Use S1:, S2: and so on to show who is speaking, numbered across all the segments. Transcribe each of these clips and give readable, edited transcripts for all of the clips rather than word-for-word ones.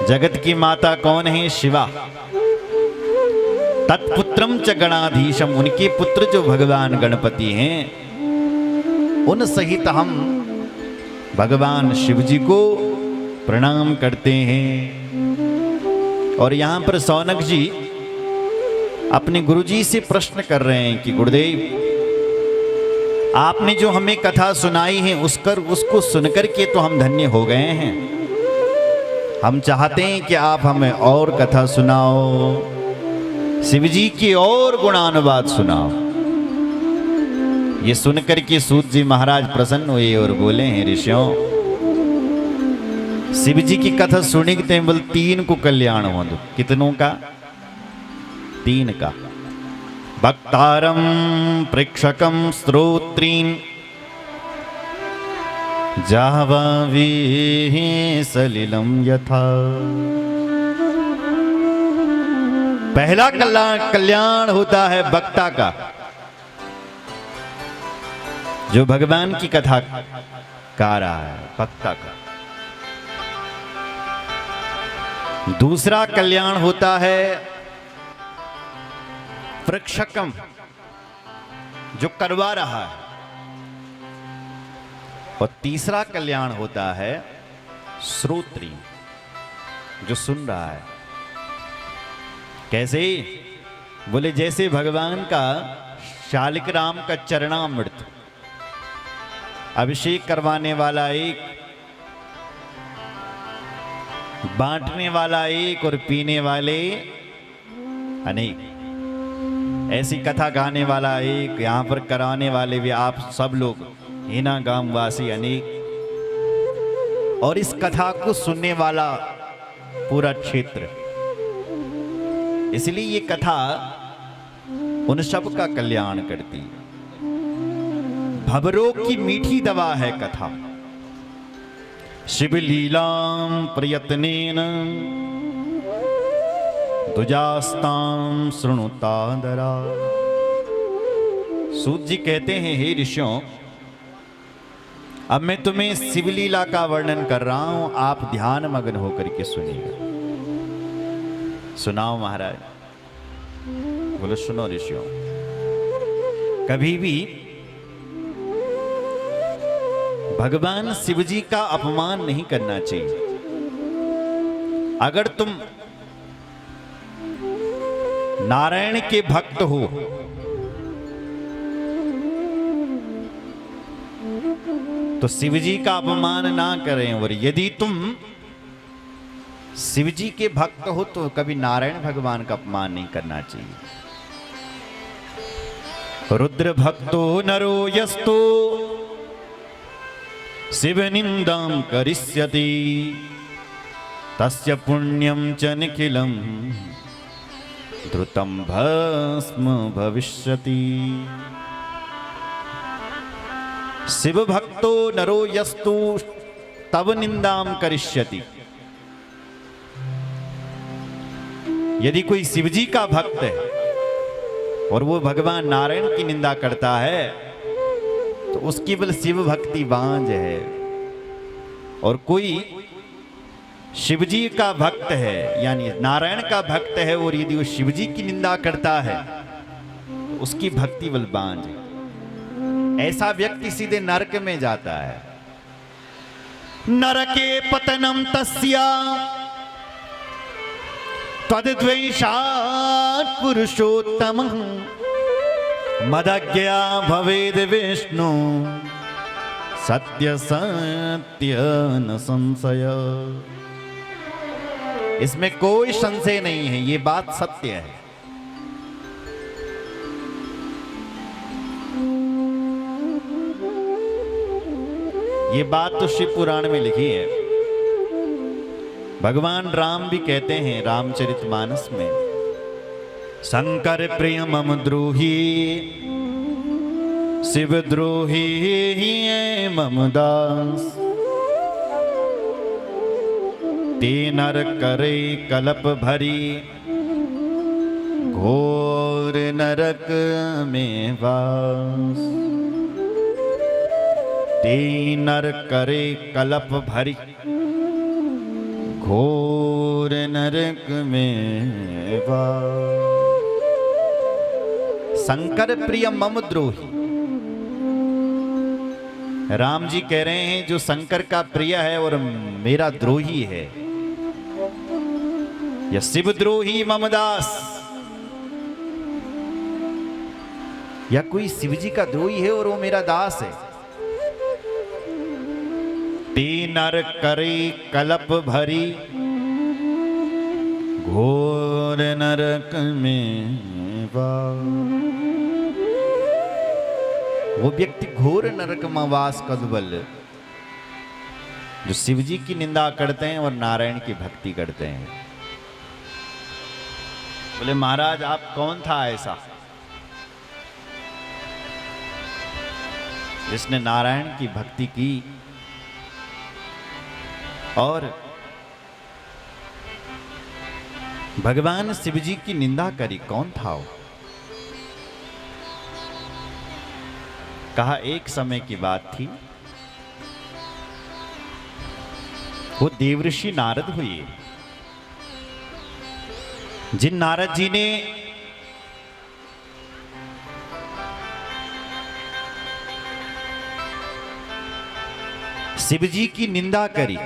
S1: जगत की माता कौन है? शिवा। तत्पुत्रम च गणाधीशम, उनके पुत्र जो भगवान गणपति हैं, उन सहित हम भगवान शिव जी को प्रणाम करते हैं। और यहां पर सौनक जी अपने गुरुजी से प्रश्न कर रहे हैं कि गुरुदेव, आपने जो हमें कथा सुनाई है उसको सुनकर के तो हम धन्य हो गए हैं। हम चाहते हैं कि आप हमें और कथा सुनाओ, शिव जी की और गुणानुवाद सुनाओ। ये सुनकर के सूत जी महाराज प्रसन्न हुए और बोले हैं, ऋषियों, शिव जी की कथा सुनते बोल 3 को कल्याण हो। कितनों का? 3 का। भक्तारम प्रेक्षकम श्रोत्रीन जावावी सलिलम यथा। पहला कल्याण होता है वक्ता का, जो भगवान की कथा गा रहा है, वक्ता का। दूसरा कल्याण होता है प्रेक्षकम, जो करवा रहा है। और तीसरा कल्याण होता है श्रोत्री, जो सुन रहा है। कैसे? बोले जैसे भगवान का शालिक राम का चरणामृत अभिषेक करवाने वाला एक, बांटने वाला एक और पीने वाले अनेक, ऐसी कथा गाने वाला एक, यहां पर कराने वाले भी आप सब लोग, हिना गांव वासी अनेक, और इस कथा को सुनने वाला पूरा क्षेत्र। इसलिए ये कथा उन सब का कल्याण करती। भवरोग की मीठी दवा है कथा। शिव लीलाम प्रयत्नेन दुजास्ताम शृणुतादरा। सूत जी कहते हैं, हे ऋषियों, अब मैं तुम्हें शिवलीला का वर्णन कर रहा हूं, आप ध्यान मग्न होकर के सुनिएगा। सुनाओ महाराज। बोलो सुनो ऋषियों। कभी भी भगवान शिव जी का अपमान नहीं करना चाहिए। अगर तुम नारायण के भक्त हो तो शिव जी का अपमान ना करें, और यदि तुम शिव जी के भक्त हो तो कभी नारायण भगवान का अपमान नहीं करना चाहिए। रुद्र भक्तो नरो यस्तो शिव निंदाम करिष्यति तस्य पुण्यम च निखिलम धृतम भस्म भविष्यति। शिव भक्तो नरो यस्तु तव निंदाम करिष्यति। यदि कोई शिव जी का भक्त है और वो भगवान नारायण की निंदा करता है तो उसकी बल शिव भक्ति बांझ है। और कोई शिव जी का भक्त है यानी नारायण का भक्त है और यदि वो शिव जी की निंदा करता है तो उसकी भक्ति बल बांझ है। ऐसा व्यक्ति सीधे नरक में जाता है। नरके पतनम तस्या तद्द्वेषात् पुरुषोत्तम मदज्ञा भवेद विष्णु सत्य सत्य न संशय। इसमें कोई संशय नहीं है, ये बात सत्य है। ये बात तो शिव पुराण में लिखी है। भगवान राम भी कहते हैं रामचरितमानस में, शंकर प्रिय मम द्रोही शिव द्रोही मम दास ते नर करे कलप भरी घोर नरक में वास। ते नर करे कलप भरी घोर घोर नरक में वास। शंकर प्रिय मम द्रोही। राम जी कह रहे हैं जो शंकर का प्रिय है और मेरा द्रोही है, या शिव द्रोही मम दास, या कोई शिव जी का द्रोही है और वो मेरा दास है। ते नर करे कलप भरी घोर नरक में वास। वो व्यक्ति घोर नरक में वास कदबल, जो शिव जी की निंदा करते हैं और नारायण की भक्ति करते हैं। बोले महाराज आप कौन था ऐसा जिसने नारायण की भक्ति की और भगवान शिव जी की निंदा करी? कौन था वो? कहा एक समय की बात थी, वो देवऋषि नारद हुए, जिन नारद जी ने शिव जी की निंदा करी।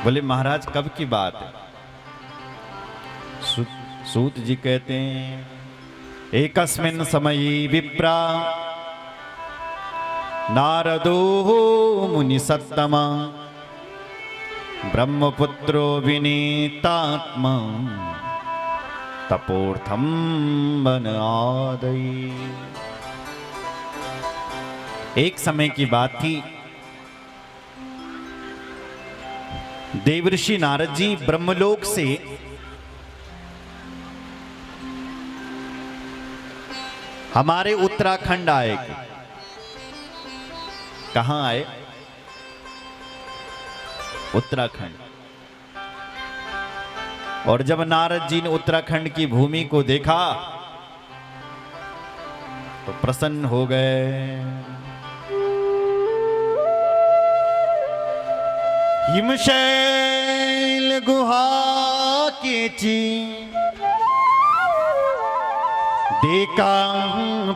S1: बोले महाराज कब की बात है? सूत जी कहते हैं एकस्मिन् समये विप्रा नारदो मुनि सत्तमा ब्रह्मपुत्रो विनीतात्मा तपोर्थम वन आदई। एक समय की बात थी, देवऋषि नारद जी ब्रह्मलोक से हमारे उत्तराखंड आए। कहां आए? उत्तराखंड। और जब नारद जी ने उत्तराखंड की भूमि को देखा तो प्रसन्न हो गए। हिमशैल गुहा के ची देखा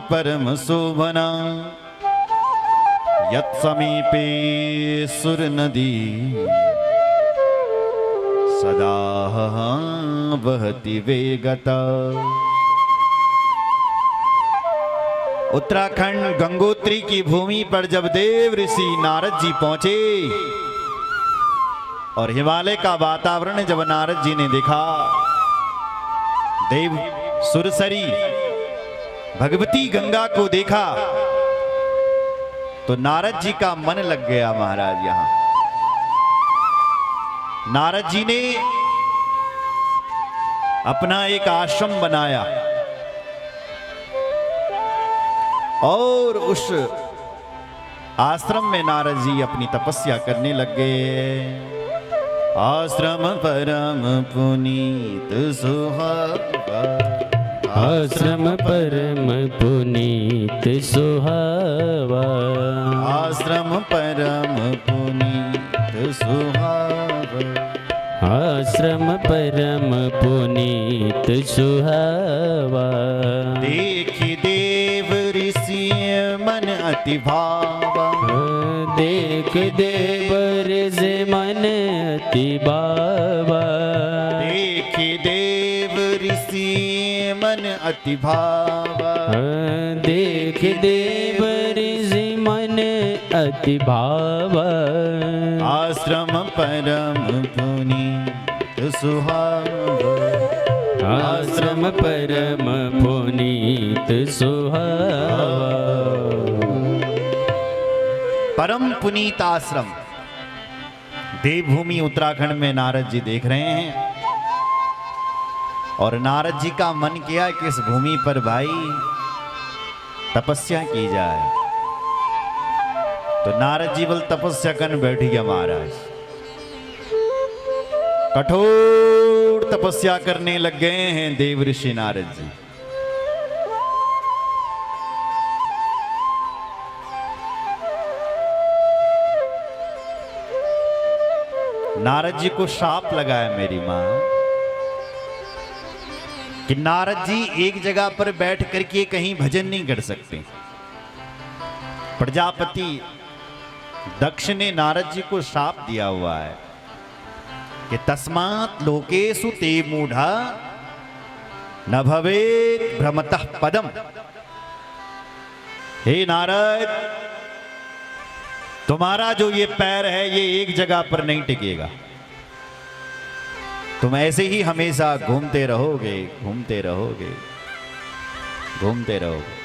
S1: परम शोभना, यत् समीपे सुर नदी सदा बहती वेगता। उत्तराखंड गंगोत्री की भूमि पर जब देव ऋषि नारद जी पहुंचे और हिमालय का वातावरण जब नारद जी ने देखा, देव सुरसरी भगवती गंगा को देखा, तो नारद जी का मन लग गया। महाराज यहां नारद जी ने अपना एक आश्रम बनाया और उस आश्रम में नारद जी अपनी तपस्या करने लग गए। आश्रम परम पुनीत सुहावा,
S2: आश्रम परम पुनीत सुहावा,
S1: आश्रम परम पुनीत सुहावा,
S2: आश्रम परम पुनीत सुहावा।
S1: देखि देव ऋषि मन अति भावा,
S2: देख देव ऋषि मन अति भावा,
S1: देखि देव ऋषि मन अति भावा,
S2: देख देव ऋषि मन अति भावा।
S1: आश्रम परम पुनीत सुहावा,
S2: आश्रम परम पुनीत सुहावा।
S1: परम पुनीत आश्रम देवभूमि उत्तराखंड में नारद जी देख रहे हैं और नारद जी का मन किया कि इस भूमि पर भाई तपस्या की जाए। तो नारद जी बल तपस्या करने बैठ गया। महाराज कठोर तपस्या करने लग गए हैं देव ऋषि नारद जी। नारद जी को शाप लगाया मेरी माँ कि नारद जी एक जगह पर बैठ करके कहीं भजन नहीं कर सकते। प्रजापति दक्ष ने नारद जी को शाप दिया हुआ है कि तस्मात् लोकेषु ते मूढ़ा न भवेत् भ्रमतः पदम। हे नारद, तुम्हारा जो ये पैर है ये एक जगह पर नहीं टिकेगा, तुम ऐसे ही हमेशा घूमते रहोगे, घूमते रहोगे, घूमते रहोगे।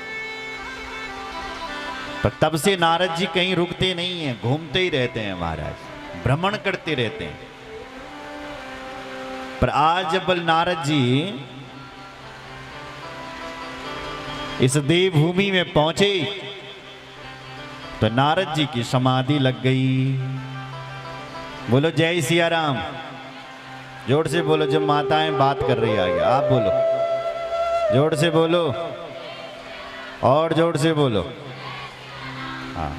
S1: पर तब से नारद जी कहीं रुकते नहीं हैं, घूमते ही रहते हैं महाराज, भ्रमण करते रहते हैं। पर आज जब नारद जी इस देवभूमि में पहुंचे तो नारद जी की समाधि लग गई। बोलो जय सिया राम, जोर से बोलो। जब माताएं बात कर रही आगे आप बोलो, जोर से बोलो और जोर से बोलो। हाँ,